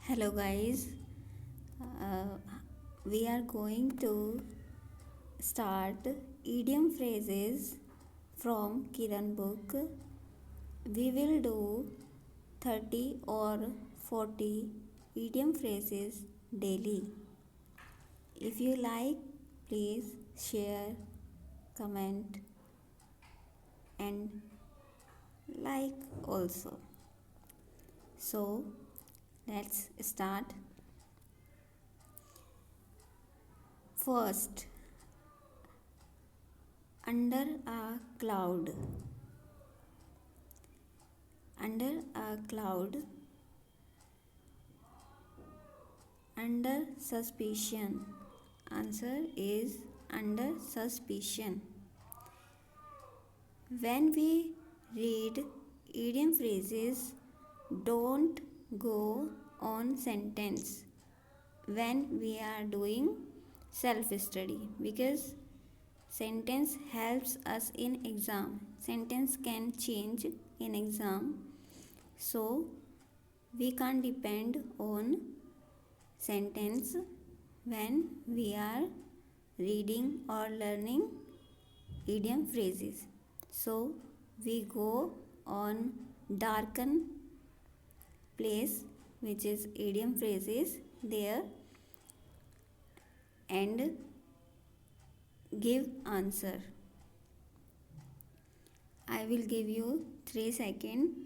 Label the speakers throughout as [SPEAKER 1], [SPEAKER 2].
[SPEAKER 1] Hello guys, uh, we are going to start idiom phrases from Kiran book. We will do 30 or 40 idiom phrases daily. If you like, please share, comment and like also. So let's start. First, under a cloud. Under a cloud. Under suspicion. Answer is under suspicion. When we read idiom phrases, don't go on sentence when we are doing self study, because sentence helps us in exam. Sentence can change in exam, so we can't depend on sentence when we are reading or learning idiom phrases. So we go on darken place, which is idiom phrases, there and give answer. I will give you 3 seconds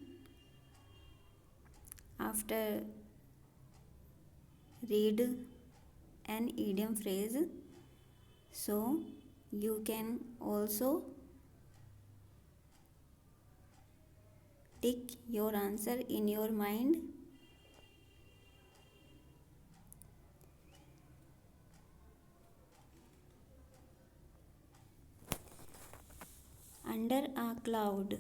[SPEAKER 1] after read an idiom phrase, so you can also tick your answer in your mind. Under a cloud.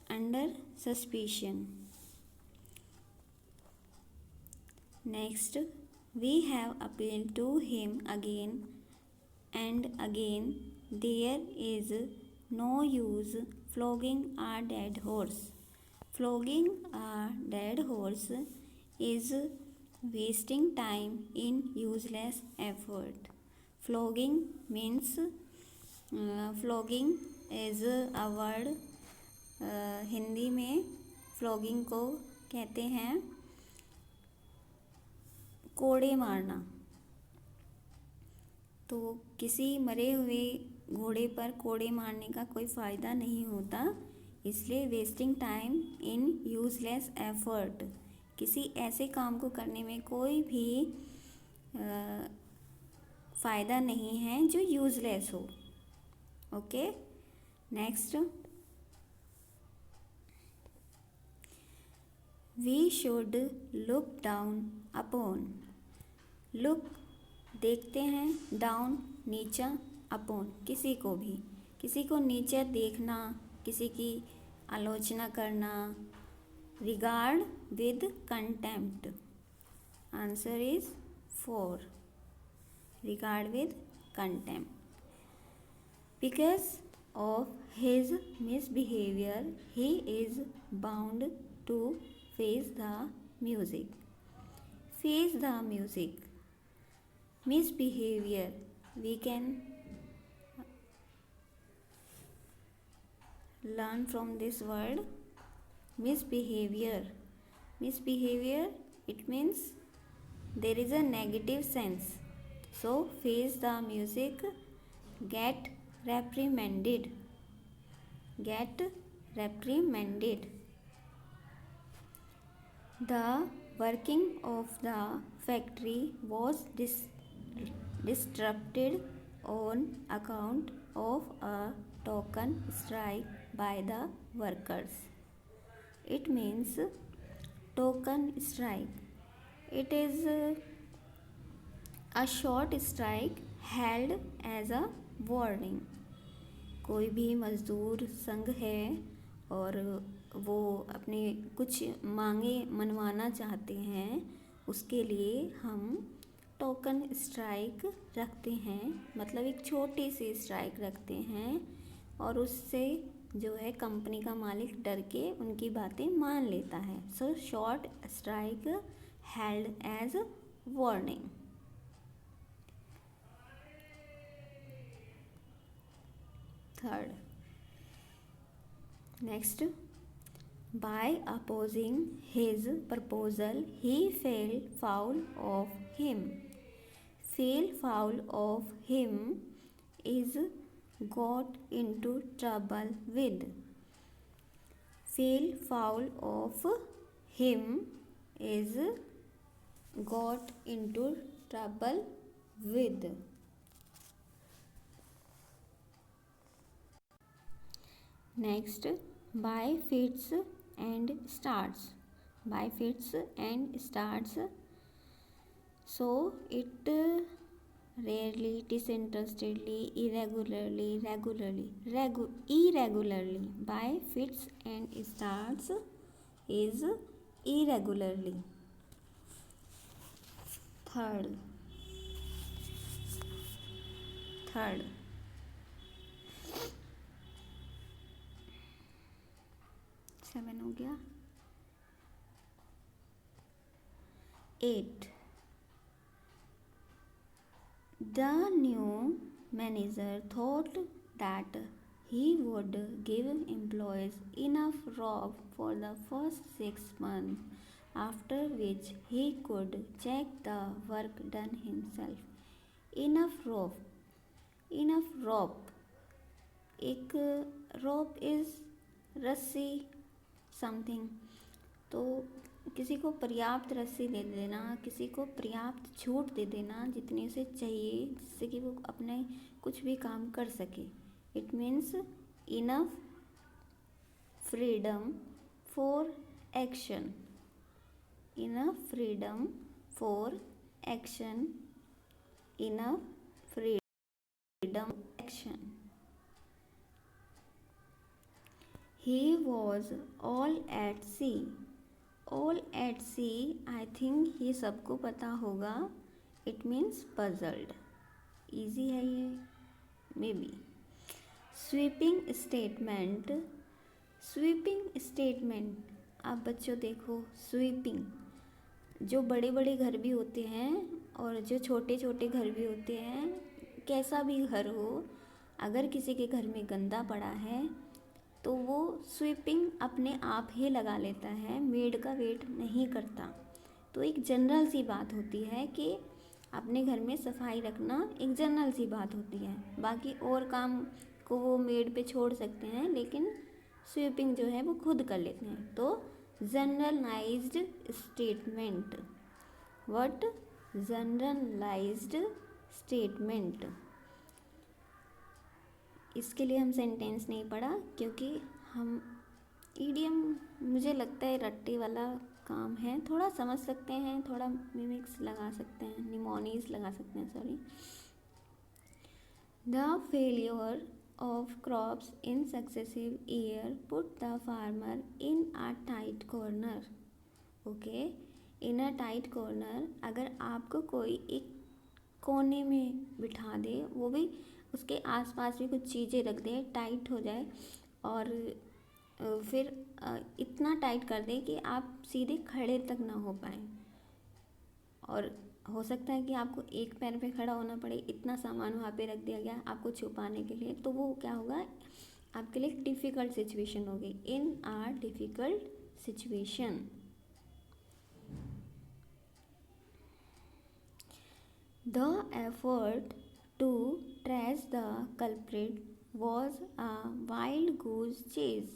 [SPEAKER 1] Under suspicion. Next, we have appealed to him again and again. There is no use flogging a dead horse. Flogging a dead horse is wasting time in useless effort. Flogging means flogging is a word. Hindi में flogging को कहते हैं कोड़े मारना। तो किसी मरे हुए घोड़े पर कोड़े मारने का कोई फ़ायदा नहीं होता, इसलिए wasting time in useless effort, किसी ऐसे काम को करने में कोई भी फ़ायदा नहीं है जो यूज़लेस हो। Okay, next, we should look down upon. Look देखते हैं, डाउन नीचा, अपॉन किसी को भी, किसी को नीचे देखना, किसी की आलोचना करना। Regard with contempt. Answer is 4, regard with contempt. Because of his misbehaviour he is bound to face the music. Face the music, misbehavior, we can learn from this word misbehavior. Misbehavior, it means there is a negative sense, so face the music, get reprimanded, get reprimanded. The working of the factory was disrupted on account of a token strike by the workers. It means token strike. It is a short strike held as a warning. कोई भी मज़दूर संघ है और वो अपने कुछ मांगे मनवाना चाहते हैं, उसके लिए हम टोकन स्ट्राइक रखते हैं, मतलब एक छोटी सी स्ट्राइक रखते हैं और उससे जो है कंपनी का मालिक डर के उनकी बातें मान लेता है। So short strike held as warning. Third, next, by opposing his proposal, he fell foul of him. Fell foul of him is got into trouble with. Fell foul of him is got into trouble with. Next, by fits and starts. By fits and starts. So it rarely, disinterestedly, irregularly, irregularly. By fits and starts is irregularly. Third, 7 हो गया. 8, the new manager thought that he would give employees enough rope for the first 6 months, after which he could check the work done himself. Enough rope. एक rope is रस्सी something. तो किसी को पर्याप्त रस्सी दे देना, किसी को पर्याप्त छूट दे देना जितने से चाहिए, जिससे कि वो अपने कुछ भी काम कर सके. It means enough freedom for action. Enough freedom for action. Enough freedom action. He was all at sea. All at sea, I think ये सबको पता होगा. It means puzzled. Easy है ये, maybe. Sweeping statement. Sweeping statement. आप बच्चों देखो, sweeping. जो बड़े बड़े घर भी होते हैं और जो छोटे छोटे घर भी होते हैं, कैसा भी घर हो, अगर किसी के घर में गंदा पड़ा है तो वो स्वीपिंग अपने आप ही लगा लेता है, मेड का वेट नहीं करता. तो एक जनरल सी बात होती है कि अपने घर में सफाई रखना एक जनरल सी बात होती है. बाकी और काम को वो मेड पे छोड़ सकते हैं, लेकिन स्वीपिंग जो है वो खुद कर लेते हैं. तो generalised statement. What? Generalised statement. इसके लिए हम सेंटेंस नहीं पढ़ा, क्योंकि हम ईडियम मुझे लगता है रट्टे वाला काम है. थोड़ा समझ सकते हैं, थोड़ा मिमिक्स लगा सकते हैं, निमोनीज लगा सकते हैं, sorry. The failure of crops in successive year put the farmer in a tight corner. Okay, in a tight corner. अगर आपको कोई एक कोने में बिठा दे, वो भी उसके आसपास भी कुछ चीज़ें रख दे, टाइट हो जाए, और फिर इतना टाइट कर दे कि आप सीधे खड़े तक ना हो पाए, और हो सकता है कि आपको एक पैर पे खड़ा होना पड़े, इतना सामान वहाँ पे रख दिया गया आपको छुपाने के लिए. तो वो क्या होगा, आपके लिए एक डिफ़िकल्ट सिचुएशन होगी. In a difficult situation. The effort to trace the culprit was a wild goose chase.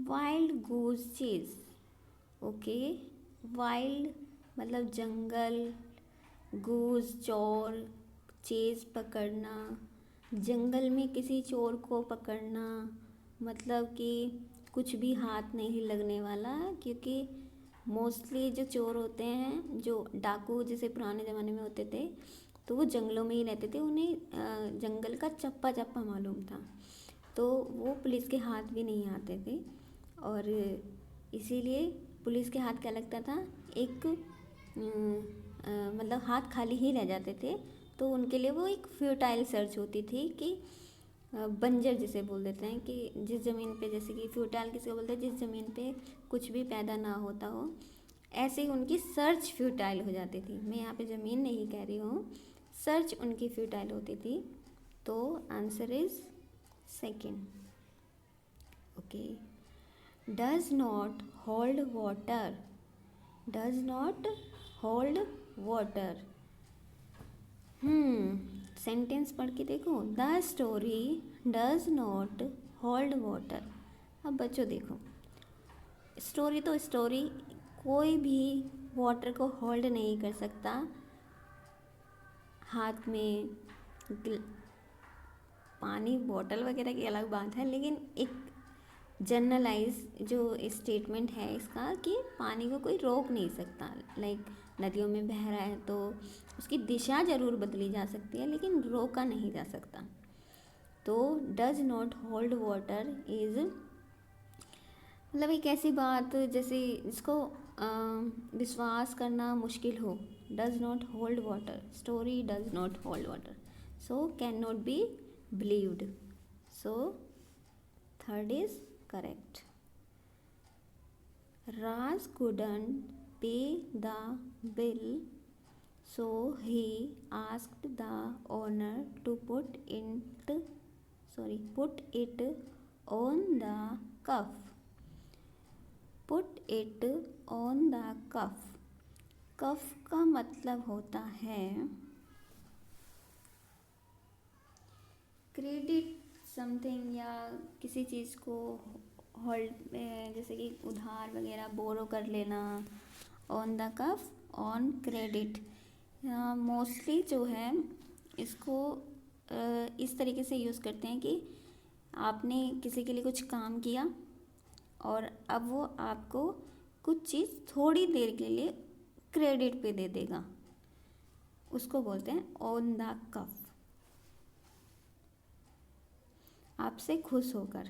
[SPEAKER 1] Wild goose chase. Okay, wild मतलब जंगल, goose चोर, chase पकड़ना, जंगल में किसी चोर को पकड़ना, मतलब कि कुछ भी हाथ नहीं लगने वाला, क्योंकि मोस्टली जो चोर होते हैं, जो डाकू जैसे पुराने ज़माने में होते थे, तो वो जंगलों में ही रहते थे. उन्हें जंगल का चप्पा चप्पा मालूम था, तो वो पुलिस के हाथ भी नहीं आते थे. और इसीलिए पुलिस के हाथ क्या लगता था, एक मतलब हाथ खाली ही रह जाते थे. तो उनके लिए वो एक फ्यूटाइल सर्च होती थी कि बंजर जिसे बोल देते हैं, कि जिस ज़मीन पे, जैसे कि फ्यूटाइल किसको बोलते हैं, जिस ज़मीन पे कुछ भी पैदा ना होता हो, ऐसे ही उनकी सर्च फ्यूटाइल हो जाती थी। मैं यहाँ पे ज़मीन नहीं कह रही हूँ, सर्च उनकी फ्यूटाइल होती थी। तो answer is second. Okay. Does not hold water, does not hold water. Sentence पढ़ के देखो। The story does not hold water. अब बच्चों देखो, स्टोरी तो स्टोरी, कोई भी वाटर को होल्ड नहीं कर सकता हाथ में। पानी बॉटल वगैरह की अलग बात है, लेकिन एक जनरलाइज जो स्टेटमेंट है इसका कि पानी को कोई रोक नहीं सकता। लाइक नदियों में बह रहा है तो उसकी दिशा ज़रूर बदली जा सकती है, लेकिन रोका नहीं जा सकता। तो does not hold water is मतलब एक ऐसी बात जैसे जिसको विश्वास करना मुश्किल हो। Does not hold water, story does not hold water, so can not be believed. So third is correct. Raj couldn't pay the bill, so he asked the owner to put it on the cuff. Put it on the cuff. कफ का मतलब होता है credit something, या किसी चीज़ को hold, जैसे कि उधार वगैरह बोरो कर लेना। On the cuff, on credit. Mostly जो है इसको इस तरीके से यूज़ करते हैं कि आपने किसी के लिए कुछ काम किया और अब वो आपको कुछ चीज़ थोड़ी देर के लिए क्रेडिट पे दे देगा, उसको बोलते हैं ऑन द कफ, आपसे खुश होकर।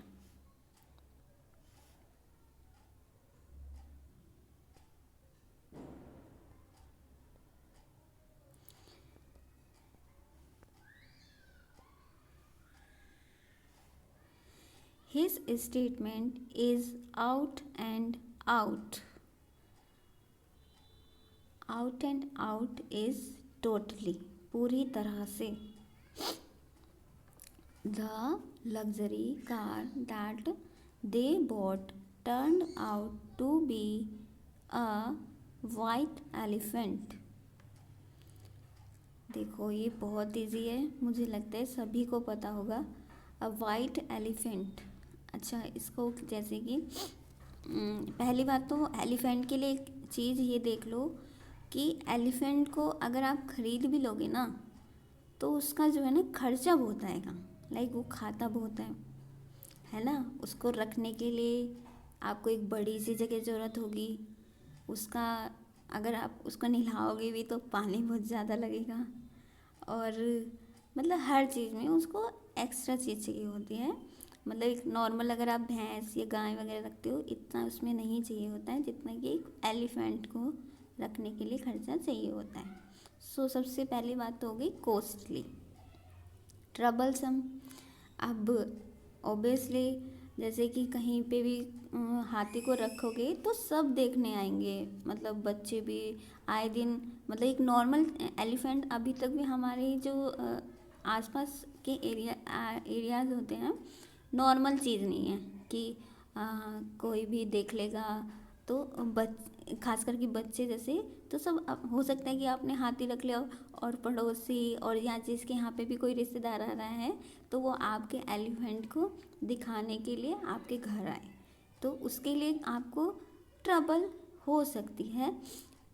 [SPEAKER 1] His statement is out and out. Out and out is totally, पूरी तरह से। The luxury car that they bought turned out to be a white elephant. देखो ये बहुत इजी है, मुझे लगता है सभी को पता होगा। अ वाइट एलिफेंट। अच्छा, इसको जैसे कि पहली बात तो एलिफेंट के लिए एक चीज़ ये देख लो कि एलिफेंट को अगर आप ख़रीद भी लोगे ना तो उसका जो है ना खर्चा बहुत आएगा। लाइक वो खाता बहुत है ना। उसको रखने के लिए आपको एक बड़ी सी जगह ज़रूरत होगी। उसका अगर आप उसको नहलाओगे भी तो पानी बहुत ज़्यादा लगेगा, और मतलब हर चीज़ में उसको एक्स्ट्रा चीज़ चाहिए होती है। मतलब एक नॉर्मल अगर आप भैंस या गाय वगैरह रखते हो इतना उसमें नहीं चाहिए होता है जितना कि एक एलिफेंट को रखने के लिए खर्चा चाहिए होता है। सो सबसे पहली बात तो हो गई कॉस्टली। ट्रबलसम, अब ऑब्वियसली जैसे कि कहीं पे भी हाथी को रखोगे तो सब देखने आएंगे, मतलब बच्चे भी आए दिन। मतलब एक नॉर्मल एलिफेंट अभी तक भी हमारे जो आसपास के एरियाज़ होते हैं नॉर्मल चीज़ नहीं है कि कोई भी देख लेगा तो खास करके बच्चे जैसे तो सब हो सकता है कि आपने हाथी रख लिया और पड़ोसी और या जिसके यहाँ पे भी कोई रिश्तेदार आ रहा है तो वो आपके एलिफेंट को दिखाने के लिए आपके घर आए, तो उसके लिए आपको ट्रबल हो सकती है।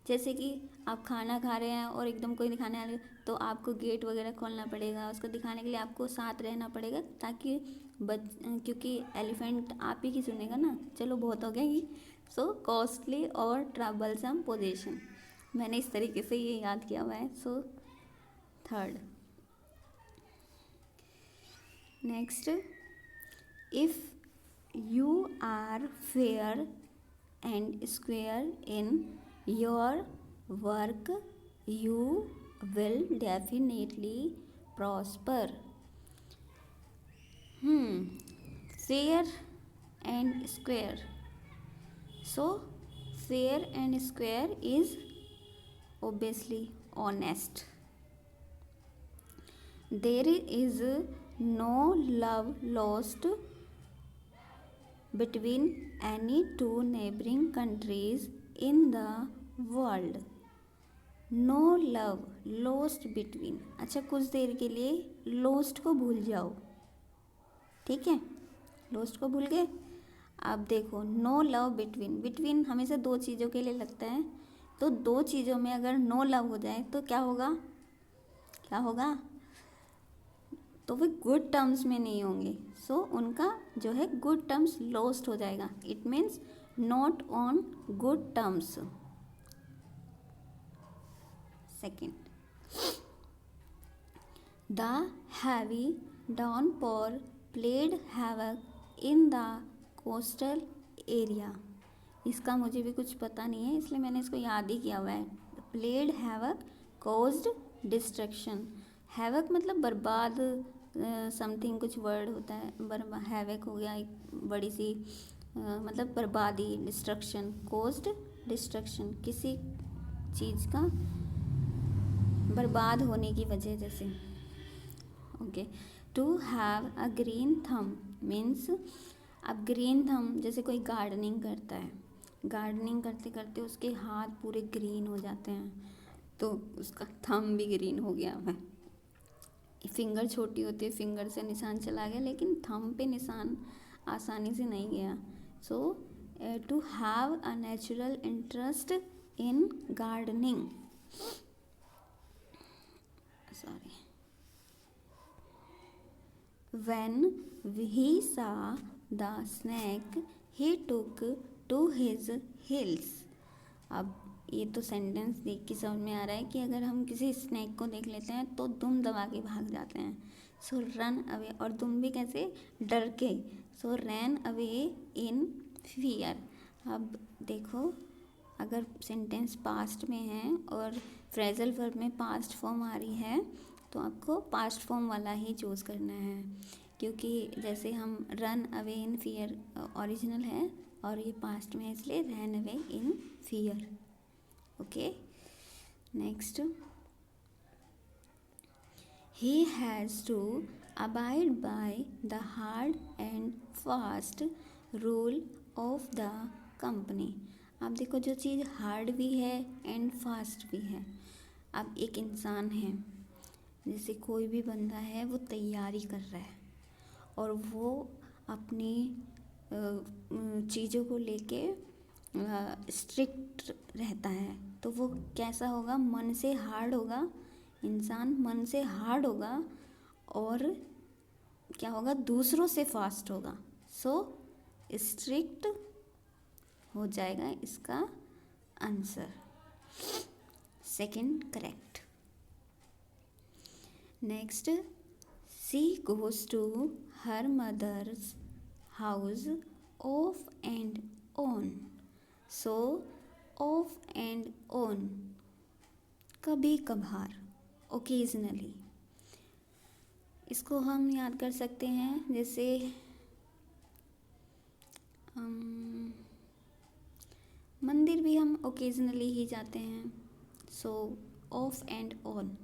[SPEAKER 1] जैसे कि आप खाना खा रहे हैं और एकदम कोई दिखाने आ रहा है तो आपको गेट वगैरह खोलना पड़ेगा, उसको दिखाने के लिए आपको साथ रहना पड़ेगा ताकि क्योंकि एलिफेंट आप ही की सुनेगा ना। चलो बहुत हो गया ये। सो कॉस्टली और ट्रबलसम पोजीशन, मैंने इस तरीके से ये याद किया हुआ है। So third. Next, if you are fair and square in your work, you will definitely prosper. Fair and square. So fair and square is obviously honest. There is no love lost between any two neighboring countries in the world. No love lost between. अच्छा, कुछ देर के लिए lost को भूल जाओ, ठीक है, lost को भूल गए. अब देखो, नो लव बिटवीन. बिटवीन हमेशा दो चीज़ों के लिए लगता है, तो दो चीज़ों में अगर नो लव हो जाए तो क्या होगा, क्या होगा, तो वे गुड टर्म्स में नहीं होंगे. सो उनका जो है गुड टर्म्स लॉस्ट हो जाएगा. It means not on good terms. Second, the heavy downpour played havoc in the coastal area. इसका मुझे भी कुछ पता नहीं है, इसलिए मैंने इसको याद ही किया हुआ है. Played havoc, caused destruction. Havoc मतलब बर्बाद, समथिंग कुछ वर्ड होता है. हैवक हो गया एक बड़ी सी मतलब बर्बादी. डिस्ट्रक्शन, कॉज्ड डिस्ट्रक्शन, किसी चीज़ का बर्बाद होने की वजह जैसे. Okay. To have a green thumb means, अब ग्रीन थम जैसे कोई गार्डनिंग करता है, गार्डनिंग करते करते उसके हाथ पूरे ग्रीन हो जाते हैं, तो उसका थम भी ग्रीन हो गया है. फिंगर छोटी होती है, फिंगर से निशान चला गया, लेकिन थंब पे निशान आसानी से नहीं गया. So to have a natural interest in gardening. Sorry. When he saw the snake he took to his heels. अब ये तो सेंटेंस देख के समझ में आ रहा है कि अगर हम किसी स्नैक को देख लेते हैं तो दुम दबा के भाग जाते हैं. सो रन अवे, और दुम भी कैसे, डर के. सो रैन अवे इन फियर. अब देखो, अगर सेंटेंस पास्ट में है और फ्रेजल वर्ब में पास्ट फॉर्म आ रही है तो आपको पास्ट फॉर्म वाला ही चूज़ करना है, क्योंकि जैसे हम run away in fear original है और ये पास्ट में है, इसलिए ran away in fear. Okay, next, he has to abide by the hard and fast rule of the company. अब देखो, जो चीज़ हार्ड भी है एंड फास्ट भी है. अब एक इंसान है, जैसे कोई भी बंदा है, वो तैयारी कर रहा है और वो अपनी चीज़ों को लेके स्ट्रिक्ट रहता है, तो वो कैसा होगा, मन से हार्ड होगा. इंसान मन से हार्ड होगा और क्या होगा, दूसरों से फास्ट होगा. सो स्ट्रिक्ट हो जाएगा इसका answer. Second correct. Next, she goes to her mother's house off and on. So off and on, कभी कभार, ओकेजनली. इसको हम याद कर सकते हैं, जैसे मंदिर भी हम ओकेजनली ही जाते हैं. सो ऑफ एंड ऑन,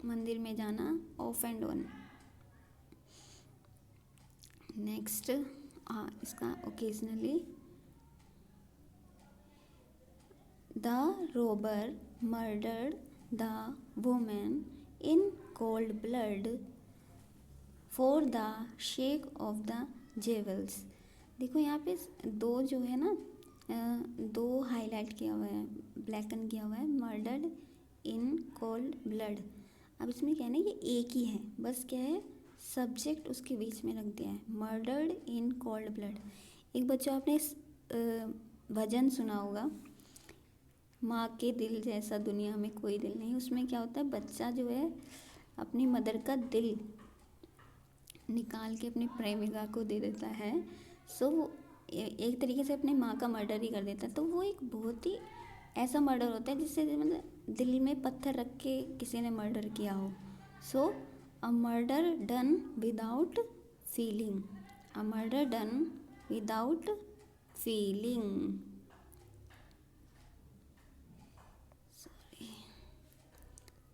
[SPEAKER 1] मंदिर में जाना ऑफ एंड ऑन. नेक्स्ट, इसका occasionally. The robber murdered the woman in cold blood for the sake of the jewels. देखो यहाँ पे दो जो है ना, दो हाईलाइट किया हुआ है, ब्लैकन किया हुआ है, मर्डर्ड इन कोल्ड ब्लड. अब इसमें क्या है ना, ये एक ही है, बस क्या है, सब्जेक्ट उसके बीच में रख दिया है, मर्डर्ड इन कोल्ड ब्लड. एक बच्चों, आपने भजन सुना होगा, माँ के दिल जैसा दुनिया में कोई दिल नहीं. उसमें क्या होता है, बच्चा जो है अपनी मदर का दिल निकाल के अपनी प्रेमिका को दे देता है. सो एक तरीके से अपनी माँ का मर्डर ही कर देता है. तो वो एक बहुत ही ऐसा मर्डर होता है जिससे मतलब दिल में पत्थर रख के किसी ने मर्डर किया हो. So a murder done without feeling, a murder done without feeling.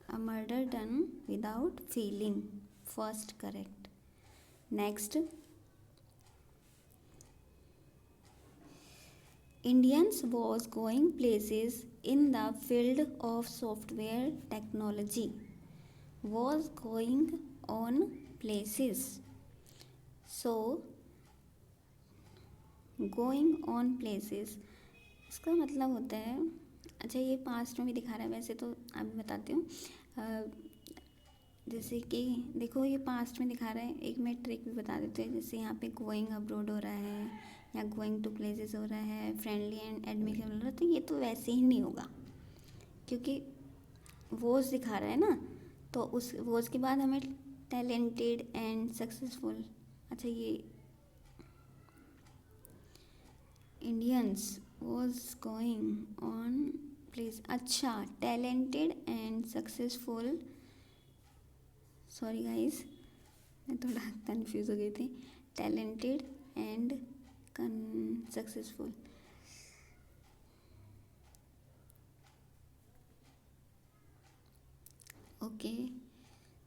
[SPEAKER 1] A murder done without feeling. First correct. Next, Indians was going places in the field of software technology. Was going on places. So, going on places इसका मतलब होता है, अच्छा ये past में भी दिखा रहा है, वैसे तो अभी बताती हूँ। जैसे कि देखो ये पास्ट में दिखा रहा है, एक मैं ट्रिक भी बता देती हूँ। जैसे यहाँ पे गोइंग अब्रोड हो रहा है या गोइंग टू प्लेसेस हो रहा है, फ्रेंडली एंड एडमिशन हो रहा है, तो ये तो वैसे ही नहीं होगा क्योंकि वोज दिखा रहा है ना, तो उस वोज के बाद हमें टैलेंटेड एंड सक्सेसफुल। अच्छा ये Indians was going on place, अच्छा talented and successful, sorry guys मैं थोड़ा कंफ्यूज हो गई थी, talented and successful. Okay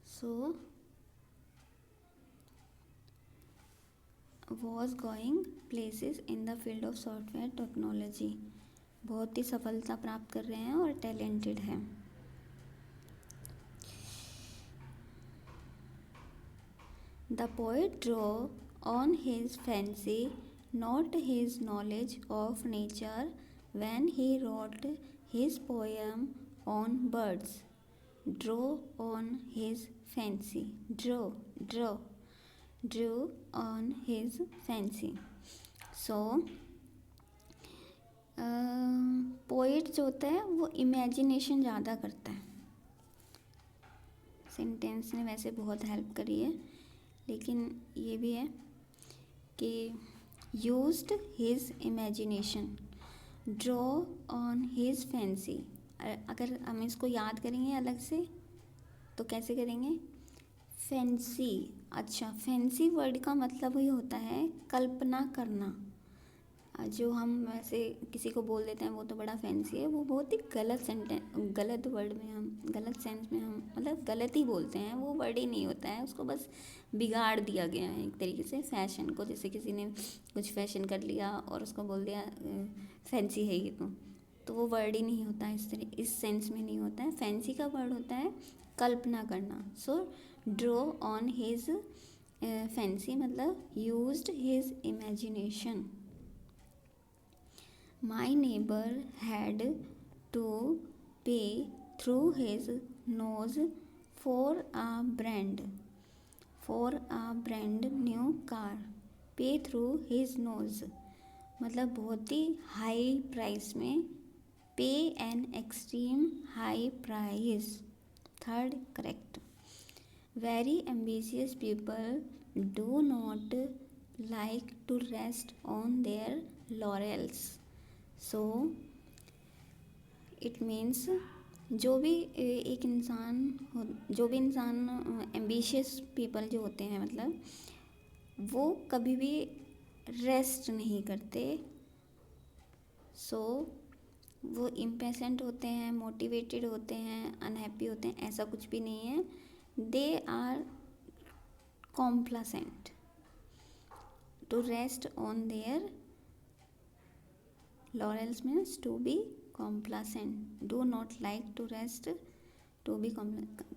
[SPEAKER 1] so was going places in the field of software technology, बहुत ही सफलता प्राप्त कर रहे हैं और टैलेंटेड हैं। The poet drew on his fancy, not his knowledge of nature, when he wrote his poem on birds. Drew on his fancy. Drew on his fancy. So, poet जो होता है वो इमेजिनेशन ज़्यादा करता है। सेंटेंस ने वैसे बहुत हेल्प करी है, लेकिन ये भी है कि used his imagination, draw on his fancy. अगर हम इसको याद करेंगे अलग से तो कैसे करेंगे, फैंसी। अच्छा फैंसी वर्ड का मतलब ही होता है कल्पना करना। जो हम वैसे किसी को बोल देते हैं वो तो बड़ा फैंसी है, वो बहुत ही गलत वर्ड में हम, गलत सेंस में हम मतलब गलत ही बोलते हैं, वो वर्ड ही नहीं होता है, उसको बस बिगाड़ दिया गया है एक तरीके से फैशन को। जैसे किसी ने कुछ फैशन कर लिया और उसको बोल दिया फैंसी है ये तो वो वर्ड ही नहीं होता है, इस सेंस में नहीं होता है। फैंसी का वर्ड होता है कल्पना करना। So draw on his fancy मतलब used his imagination. My neighbor had to pay through his nose for a brand new car. Pay through his nose मतलब बहुत ही हाई प्राइस में, pay an extreme high price. Third correct. Very ambitious people do not like to rest on their laurels. So it means जो भी इंसान ambitious people जो होते हैं मतलब वो कभी भी रेस्ट नहीं करते। सो वो इम्पेशेंट होते हैं, मोटिवेटेड होते हैं, अनहैप्पी होते हैं, ऐसा कुछ भी नहीं है। They are complacent to rest on their laurels means to be complacent, do not like to rest, to be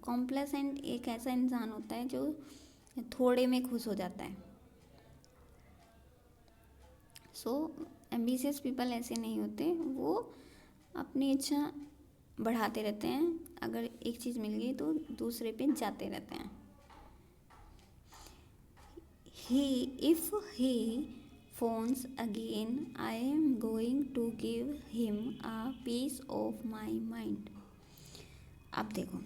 [SPEAKER 1] complacent एक ऐसा इंसान होता है जो थोड़े में खुश हो जाता है। सो एम्बिशियस पीपल ऐसे नहीं होते, वो अपनी इच्छा बढ़ाते रहते हैं, अगर एक चीज़ मिल गई तो दूसरे पे जाते रहते हैं। if he phones again, I am going to give him a piece of my mind. अब देखो,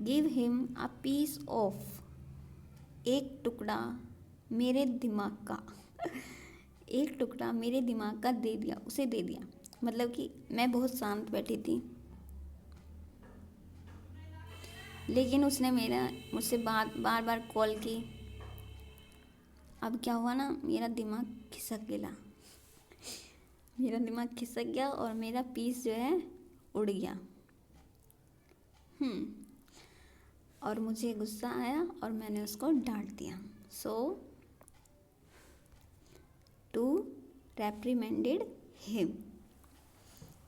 [SPEAKER 1] give him a piece of, एक टुकड़ा मेरे दिमाग का एक टुकड़ा मेरे दिमाग का दे दिया, उसे दे दिया। मतलब कि मैं बहुत शांत बैठी थी, लेकिन उसने मुझसे बार बार कॉल की, अब क्या हुआ ना, मेरा दिमाग खिसक गया और मेरा पीस जो है उड़ गया। और मुझे गुस्सा आया और मैंने उसको डांट दिया। सो टू रेप्रीमेंडेड हिम,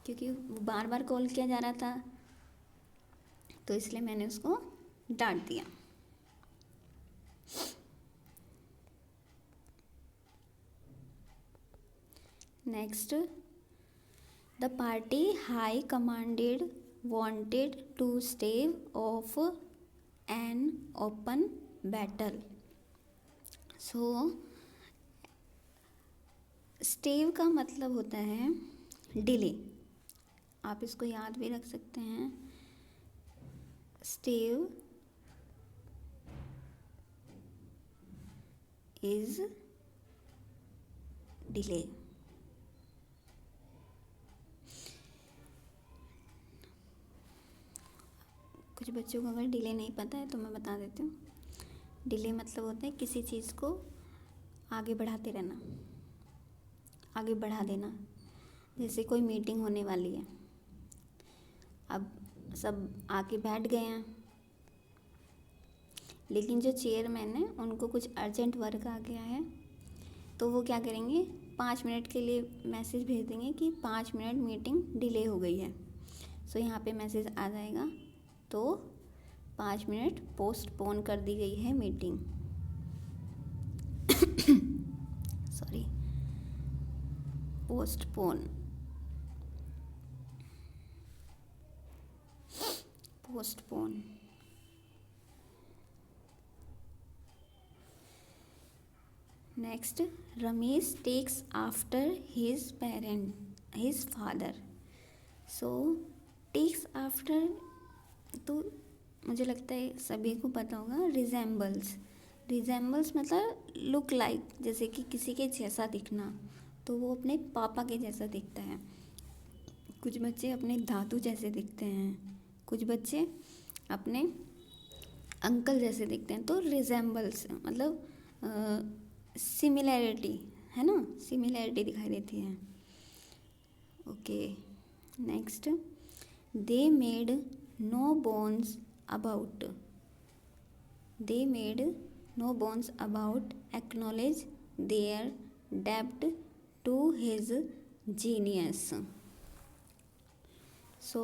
[SPEAKER 1] क्योंकि वो बार बार कॉल किया जा रहा था, तो इसलिए मैंने उसको डांट दिया। Next, the party high commanded wanted to stave off an open battle. So स्टेव का मतलब होता है डिले। आप इसको याद भी रख सकते हैं। स्टेव इज डिले। कुछ बच्चों को अगर डिले नहीं पता है तो मैं बता देती हूँ। डिले मतलब होता है किसी चीज़ को आगे बढ़ाते रहना, आगे बढ़ा देना। जैसे कोई मीटिंग होने वाली है, अब सब आके बैठ गए हैं, लेकिन जो चेयरमैन है उनको कुछ अर्जेंट वर्क आ गया है, तो वो क्या करेंगे, 5 मिनट के लिए मैसेज भेज देंगे कि 5 मिनट मीटिंग डिले हो गई है। सो यहाँ पे मैसेज आ जाएगा, तो 5 मिनट पोस्टपोन कर दी गई है meeting. Sorry, postpone. Next, Ramesh takes after his father. So takes after, तो मुझे लगता है सभी को पता होगा। रिजेम्बल्स मतलब लुक लाइक, जैसे कि किसी के जैसा दिखना, तो वो अपने पापा के जैसा दिखता है। कुछ बच्चे अपने दादू जैसे दिखते हैं, कुछ बच्चे अपने अंकल जैसे दिखते हैं। तो रिजेम्बल्स मतलब सिमिलैरिटी है ना, सिमिलैरिटी दिखाई देती है। Okay, next, they made no bones about acknowledge their debt to his genius. So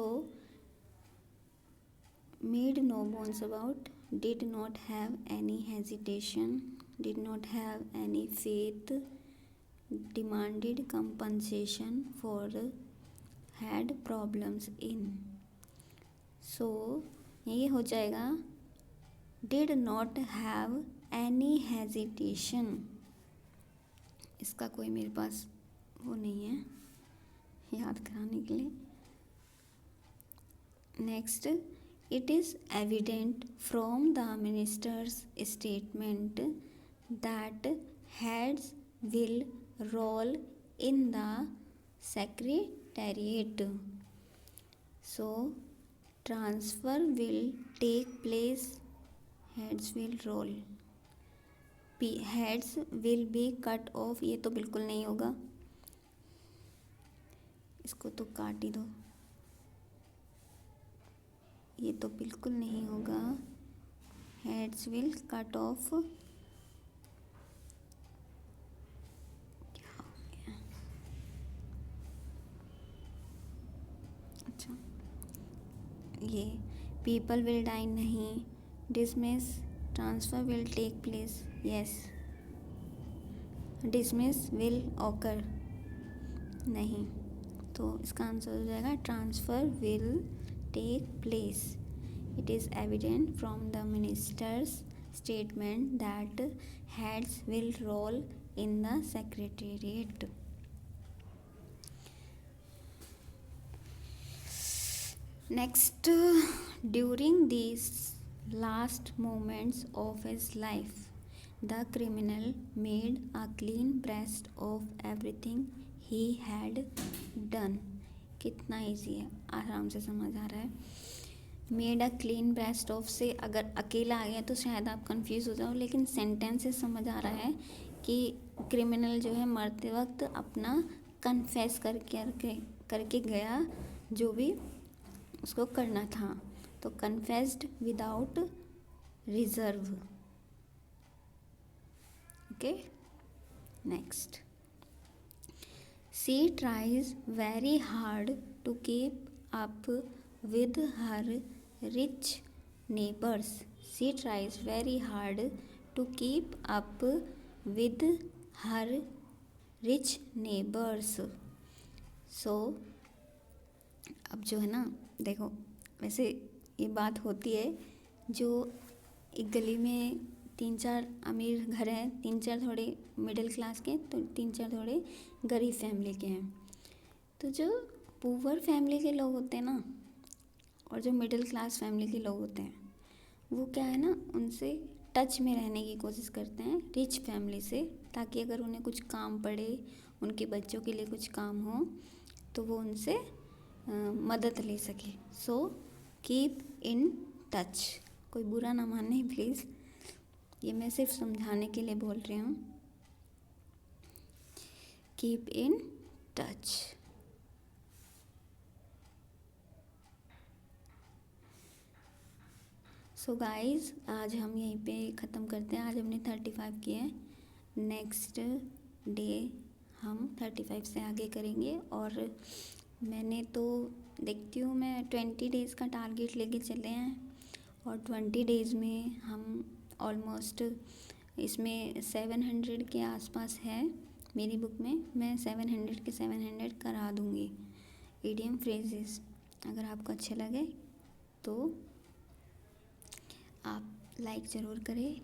[SPEAKER 1] made no bones about, did not have any hesitation, did not have any faith, demanded compensation for had problems in. So ये हो जाएगा did not have any hesitation। इसका कोई मेरे पास वो नहीं है याद कराने के लिए। Next, it is evident from the minister's statement that heads will roll in the secretariat. So transfer will take place, heads will roll, heads will be cut off, ये तो बिल्कुल नहीं होगा, इसको तो काट ही दो, ये तो बिल्कुल नहीं होगा। हेड्स विल कट ऑफ, क्या हो गया, अच्छा ये पीपल विल डाई नहीं, dismiss, transfer will take place, yes, dismiss will occur नहीं, तो इसका आंसर हो जाएगा transfer will take place. It is evident from the minister's statement that heads will roll in the secretariat. Next, during these last moments of his life, the criminal made a clean breast of everything he had done. कितना easy है, आराम से समझ आ रहा है। Made a clean breast of से अगर अकेला आ गया तो शायद आप कंफ्यूज हो जाओ, लेकिन सेंटेंस से समझ आ रहा है कि क्रिमिनल जो है मरते वक्त अपना कन्फेस करके गया जो भी उसको करना था, तो confessed without reserve. Okay, next, she tries very hard to keep up with her rich neighbours. She tries very hard to keep up with her rich neighbours. So अब जो है ना, देखो वैसे ये बात होती है, जो एक गली में 3-4 अमीर घर हैं, 3-4 थोड़े मिडिल क्लास के, तो 3-4 थोड़े गरीब फैमिली के हैं। तो जो पुअर फैमिली के लोग होते हैं ना, और जो मिडिल क्लास फैमिली के लोग होते हैं, वो क्या है ना, उनसे टच में रहने की कोशिश करते हैं रिच फैमिली से, ताकि अगर उन्हें कुछ काम पड़े, उनके बच्चों के लिए कुछ काम हो, तो वो उनसे मदद ले सके। So keep in touch. कोई बुरा ना माने प्लीज़, ये मैं सिर्फ समझाने के लिए बोल रही हूँ। Keep in touch. So guys, आज हम यहीं पे ख़त्म करते हैं। आज हमने 35 किए हैं, नेक्स्ट डे हम 35 से आगे करेंगे। और मैंने तो देखती हूँ, मैं 20 डेज़ का टारगेट लेके चले हैं, और 20 डेज़ में हम ऑलमोस्ट इसमें 700 के आसपास है मेरी बुक में। मैं 700 के 700 करा दूँगी इडियम फ्रेजेस। अगर आपको अच्छे लगे तो आप लाइक ज़रूर करें,